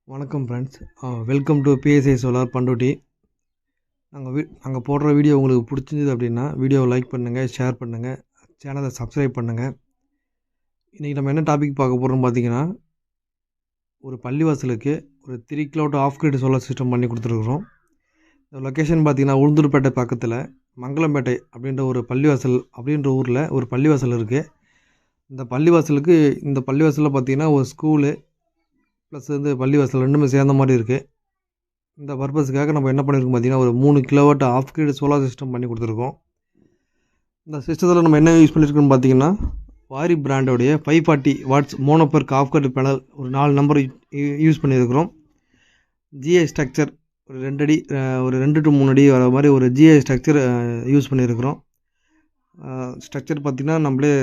வணக்கம் friends. Welcome to PSI solar Panruti. நாங்கள் போடுற வீடியோ உங்களுக்கு பிடிச்சிருந்தது அப்படின்னா வீடியோவை லைக் பண்ணுங்கள், ஷேர் பண்ணுங்கள், சேனலை சப்ஸ்கிரைப் பண்ணுங்கள். இன்றைக்கி நம்ம என்ன டாபிக் பார்க்க போகிறோம்னு பார்த்தீங்கன்னா, ஒரு பள்ளிவாசலுக்கு ஒரு 3 kilowatt off grid solar system பண்ணி கொடுத்துருக்குறோம். இந்த லொக்கேஷன் பார்த்திங்கன்னா உளுந்தூர்பேட்டை பக்கத்தில் மங்களம்பேட்டை அப்படின்ற ஒரு பள்ளிவாசல் அப்படின்ற ஊரில் ஒரு பள்ளிவாசல் இருக்குது. இந்த பள்ளிவாசலில் பார்த்திங்கன்னா ஒரு ஸ்கூலு ப்ளஸ் வந்து பள்ளிவாசல் ரெண்டுமே சேர்ந்த மாதிரி இருக்குது. இந்த பர்பஸுக்காக நம்ம என்ன பண்ணியிருக்கோம் பார்த்திங்கன்னா, ஒரு 3 kilowatt off grid solar system பண்ணி கொடுத்துருக்கோம். இந்த சிஸ்டத்தில் நம்ம என்ன யூஸ் பண்ணியிருக்கோம்னு பார்த்திங்கன்னா, வாரி பிராண்டோடைய 540 வாட்ஸ் மோனோபர்க் ஆஃப் கிரிட் பேனல் ஒரு 4 நம்பர் யூஸ் பண்ணியிருக்கிறோம். ஜிஐ ஸ்ட்ரக்சர் ஒரு 2 அடி ஒரு 2 to 3 அடி வர மாதிரி ஒரு ஜிஐ ஸ்ட்ரக்சர் யூஸ் பண்ணியிருக்கிறோம். ஸ்ட்ரக்சர் பார்த்திங்கன்னா நம்மளே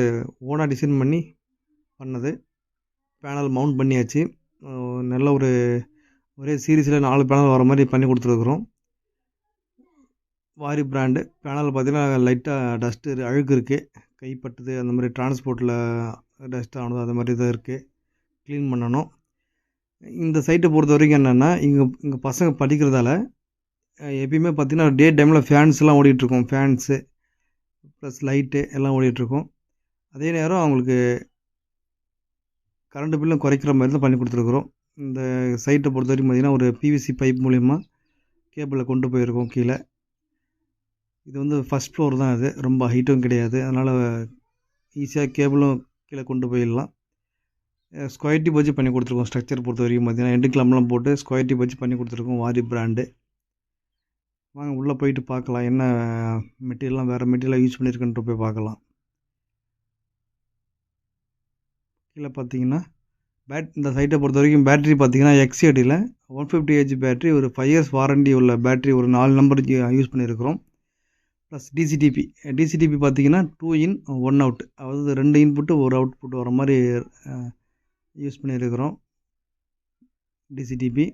ஓனாக டிசைன் பண்ணி பண்ணது. பேனல் மவுண்ட் பண்ணியாச்சு. நல்ல ஒரே சீரீஸில் 4 பேனல் வர மாதிரி பண்ணி கொடுத்துருக்குறோம். வாரி பிராண்டு பேனல் பார்த்திங்கன்னா லைட்டாக டஸ்ட்டு அழுக்கு இருக்குது, கைப்பட்டுது, அந்த மாதிரி டிரான்ஸ்போர்ட்டில் டஸ்ட் ஆனது அந்த மாதிரி தான் இருக்குது, க்ளீன் பண்ணணும். இந்த சைட்டை பொறுத்த வரைக்கும் என்னென்னா, இங்கே பசங்க படிக்கிறதால எப்பயுமே பார்த்திங்கன்னா டே டைமில் ஃபேன்ஸ்லாம் ஓடிட்டுருக்கோம். ஃபேன்ஸு ப்ளஸ் லைட்டு எல்லாம் ஓடிட்டுருக்கோம். அதே நேரம் அவங்களுக்கு கரண்ட் பில்லும் குறைக்கிற மாதிரி தான் பண்ணி கொடுத்துருக்குறோம். இந்த சைட்டை பொறுத்த வரைக்கும் பார்த்திங்கன்னா ஒரு பிவிசி பைப் மூலிமா கேபிளில் கொண்டு போயிருக்கோம் கீழே. இது வந்து ஃபஸ்ட் ஃப்ளோர் தான், இது ரொம்ப ஹைட்டும் கிடையாது, அதனால் ஈஸியாக கேபிளும் கீழே கொண்டு போயிடலாம். ஸ்கொயர் டியூப் வச்சு பண்ணி கொடுத்துருக்கோம். ஸ்ட்ரக்சர் பொறுத்த வரைக்கும் பார்த்திங்கன்னா எண்டு கிளம்லாம் போட்டு ஸ்கொயர் டியூப் வச்சு பண்ணி கொடுத்துருக்கோம். வாரி பிராண்டு. வாங்க உள்ளே போயிட்டு பார்க்கலாம், என்ன மெட்டீரியல்லாம் வேறு மெட்டீரியலாக யூஸ் பண்ணியிருக்குன்ட்டு போய் பார்க்கலாம். கீழே பார்த்தீங்கன்னா இந்த சைட்டை பொறுத்த வரைக்கும் பேட்ரி பார்த்தீங்கன்னா எக்ஸிடியில் 150H பேட்ரி, ஒரு 5 years வாரண்டி உள்ள பேட்ரி ஒரு 4 நம்பர் யூஸ் பண்ணியிருக்கிறோம். ப்ளஸ் டிசிடிபி பார்த்தீங்கன்னா 2 in 1 out, அதாவது 2 இன்புட்டு 1 அவுட்புட் வர மாதிரி யூஸ் பண்ணியிருக்கிறோம். டிசிடிபி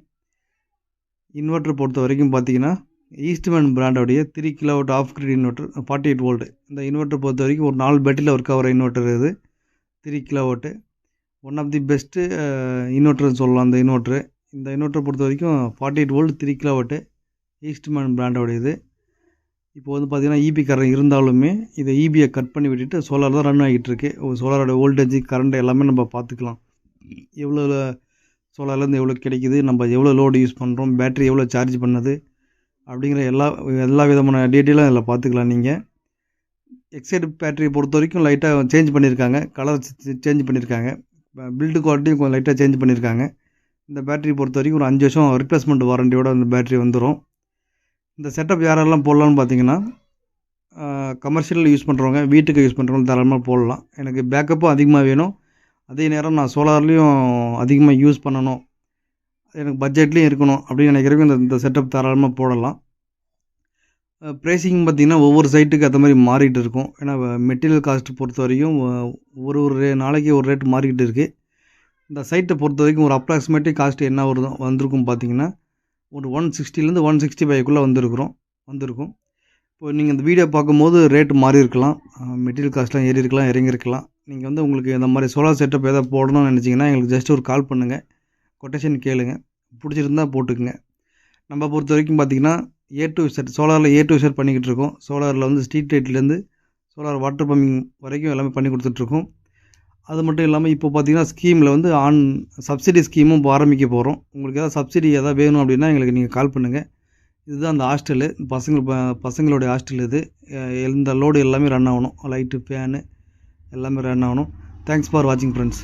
இன்வெர்ட்டர் பொறுத்த வரைக்கும் பார்த்தீங்கன்னா ஈஸ்ட்மேன் பிராண்டோடைய 3 kilowatt off grid inverter 48 volt. இந்த இன்வெர்ட்டர் பொறுத்த வரைக்கும் ஒரு 4 பேட்டரியில் ஒர்க் ஆகிற இன்வெர்ட்டர் இது. 3 kilowatt one of the best இன்வெர்ட்டர்னு சொல்லலாம். இந்த இன்வெர்ட்டர் பொறுத்த வரைக்கும் 48 வோல்ட் 3 கிலோவாட்டு ஈஸ்ட்மேன் பிராண்டோட இது. இப்போ வந்து பார்த்திங்கன்னா இபி கரண்ட் இருந்தாலுமே இதை இபியை கட் பண்ணி விட்டுட்டு சோலார் தான் ரன் ஆகிட்டு இருக்கு. சோலாரோட வோல்டேஜ் கரண்ட் எல்லாமே நம்ம பார்த்துக்கலாம். எவ்வளோ சோலார்லேருந்து எவ்வளோ கிடைக்குது, நம்ம எவ்வளோ லோடு யூஸ் பண்ணுறோம், பேட்ரி எவ்வளோ சார்ஜ் பண்ணுது அப்படிங்கிற எல்லா விதமான டீட்டெயிலும் அதில் பார்த்துக்கலாம். நீங்கள் எக்ஸைட் பேட்டரியை பொறுத்த வரைக்கும் லைட்டாக சேஞ்ச் பண்ணியிருக்காங்க, கலர் சேஞ்ச் பண்ணியிருக்காங்க, பில்டு குவாலிட்டியும் கொஞ்சம் லைட்டாக சேஞ்ச் பண்ணியிருக்காங்க. இந்த பேட்டரி பொறுத்த வரைக்கும் ஒரு 5 வருஷம் ரிப்ளேஸ்மெண்ட் வாரண்டியோட அந்த பேட்டரி வந்துடும். இந்த செட்டப் யாரெல்லாம் போடலான்னு பார்த்தீங்கன்னா, கமர்ஷியல் யூஸ் பண்ணுறவங்க, வீட்டுக்கு யூஸ் பண்ணுறவங்க தாராளமாக போடலாம். எனக்கு பேக்கப்பும் அதிகமாக வேணும், அதே நேரம் நான் சோலார்லேயும் அதிகமாக யூஸ் பண்ணணும், எனக்கு பட்ஜெட்லேயும் இருக்கணும் அப்படின்னு நினைக்கிறவங்க இந்த செட்டப் தாராளமாக போடலாம். ப்ரைஸிங் பார்த்திங்கன்னா ஒவ்வொரு சைட்டுக்கு அந்த மாதிரி மாறிக்கிட்டு இருக்கும். ஏன்னா மெட்டீரியல் காஸ்ட்டு பொறுத்த வரைக்கும் ஒரு நாளைக்கு ஒரு ரேட் மாறிக்கிட்டு இருக்குது. இந்த சைட்டை பொறுத்த வரைக்கும் ஒரு அப்ராக்சிமேட்டிவ் காஸ்ட்டு என்ன வந்திருக்கும் பார்த்திங்கன்னா ஒரு 160 165 வந்திருக்கும். இப்போ நீங்கள் இந்த வீடியோ பார்க்கும்போது ரேட்டு மாறி இருக்கலாம், மெட்டீரியல் காஸ்ட்லாம் ஏறி இருக்கலாம், இறங்கியிருக்கலாம். நீங்கள் வந்து உங்களுக்கு இந்த மாதிரி சோலார் செட்டப் எதாவது போடணும்னு நினச்சிங்கன்னா எங்களுக்கு ஜஸ்ட் ஒரு கால் பண்ணுங்கள், கொட்டேஷன் கேளுங்க, பிடிச்சிருந்தால் போட்டுக்குங்க. நம்ம பொறுத்த வரைக்கும் பார்த்திங்கன்னா A to Z சோலாரில் A to Z பண்ணிக்கிட்டு இருக்கோம். சோலாரில் வந்து ஸ்ட்ரீட் லைட்லேருந்து சோலார் வாட்டர் பம்பிங் வரைக்கும் எல்லாமே பண்ணி கொடுத்துட்ருக்கோம். அது மட்டும் இல்லாமல் இப்போ பார்த்திங்கன்னா ஸ்கீமில் வந்து சப்சிடி ஸ்கீமும் இப்போ ஆரம்பிக்க போகிறோம். உங்களுக்கு எதாவது சப்சிடி எதாவது வேணும் அப்படின்னா எங்களுக்கு நீங்கள் கால் பண்ணுங்கள். இதுதான் அந்த ஹாஸ்டலு, பசங்களுடைய ஹாஸ்டல் இது. இந்த லோடு எல்லாமே ரன் ஆகணும், லைட்டு ஃபேனு எல்லாமே ரன் ஆகணும். தேங்க்ஸ் ஃபார் வாட்சிங் ஃப்ரெண்ட்ஸ்.